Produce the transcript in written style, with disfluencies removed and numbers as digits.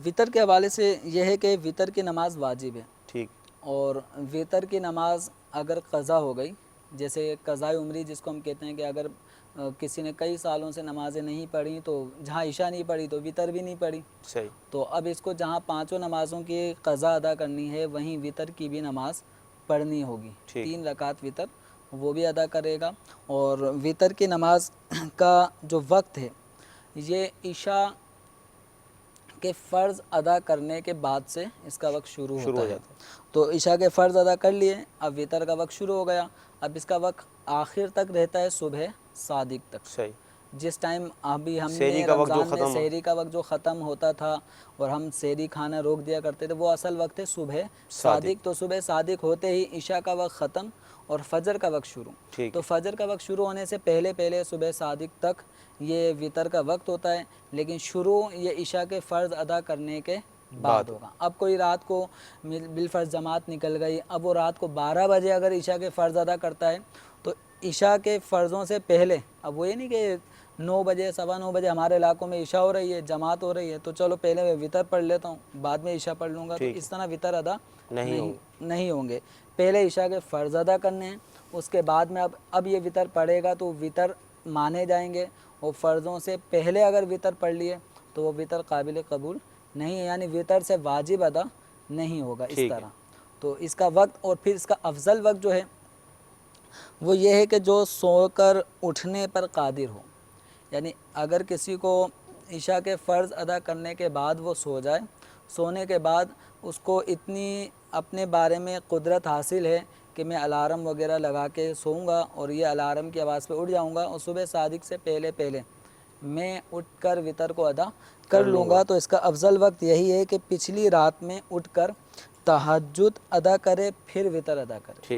وطر کے حوالے سے یہ ہے کہ وطر کی نماز واجب ہے، ٹھیک، اور وطر کی نماز اگر قضا ہو گئی، جیسے قضاء عمری جس کو ہم کہتے ہیں کہ اگر کسی نے کئی سالوں سے نمازیں نہیں پڑھی، تو جہاں عشاء نہیں پڑھی تو وطر بھی نہیں پڑھی، صحیح، تو اب اس کو جہاں پانچوں نمازوں کی قضا ادا کرنی ہے وہیں وطر کی بھی نماز پڑھنی ہوگی، ٹھیک، 3 رکعت وطر وہ بھی ادا کرے گا۔ اور وطر کی نماز کا جو وقت ہے یہ عشاء کہ فرض ادا کرنے کے بعد سے اس کا وقت شروع ہو ہوتا ہے، جاتا تو عشاء کے فرض ادا کر لیے، اب وطر کا وقت شروع ہو گیا، اب اس کا وقت آخر تک رہتا ہے صبح صادق تک، صحیح، جس ٹائم ابھی ہم سحری نے کا وقت جو رمضان میں ختم، سحری کا وقت جو ختم ہوتا تھا اور ہم سحری کھانا روک دیا کرتے تھے، وہ اصل وقت ہے صبح صادق، تو صبح صادق ہوتے ہی عشاء کا وقت ختم اور فجر کا وقت شروع، ٹھیک تو ہے، فجر کا وقت شروع ہونے سے پہلے پہلے صبح صادق تک یہ وطر کا وقت ہوتا ہے، لیکن شروع یہ عشاء کے فرض ادا کرنے کے بعد بات ہوگا۔ اب کوئی رات کو بالفرض جماعت نکل گئی، اب وہ رات کو 12 بجے اگر عشاء کے فرض ادا کرتا ہے تو عشاء کے فرضوں سے پہلے، اب وہ یہ نہیں کہ 9 بجے 9:15 بجے ہمارے علاقوں میں عشاء ہو رہی ہے، جماعت ہو رہی ہے، تو چلو پہلے میں وطر پڑھ لیتا ہوں بعد میں عشاء پڑھ لوں گا، تو ٹھیک ہے، اس طرح وطر ادا نہیں ہوں گے، نہیں ہوں گے، پہلے عشاء کے فرض ادا کرنے ہیں، اس کے بعد میں اب یہ وطر پڑھے گا تو وطر مانے جائیں گے، اور فرضوں سے پہلے اگر وطر پڑھ لیے تو وہ وطر قابل قبول نہیں ہے، یعنی وطر سے واجب ادا نہیں ہوگا اس ٹھیک ہے، طرح۔ تو اس کا وقت اور پھر اس کا افضل وقت جو ہے وہ یہ ہے کہ جو سو کر اٹھنے پر قادر ہو، یعنی اگر کسی کو عشاء کے فرض ادا کرنے کے بعد وہ سو جائے، سونے کے بعد اس کو اتنی اپنے بارے میں قدرت حاصل ہے کہ میں الارم وغیرہ لگا کے سوؤں گا اور یہ الارم کی آواز پہ اٹھ جاؤں گا اور صبح صادق سے پہلے پہلے میں اٹھ کر وطر کو ادا کر لوں گا، تو اس کا افضل وقت یہی ہے کہ پچھلی رات میں اٹھ کر تہجد ادا کرے پھر وطر ادا کرے۔ ٹھیک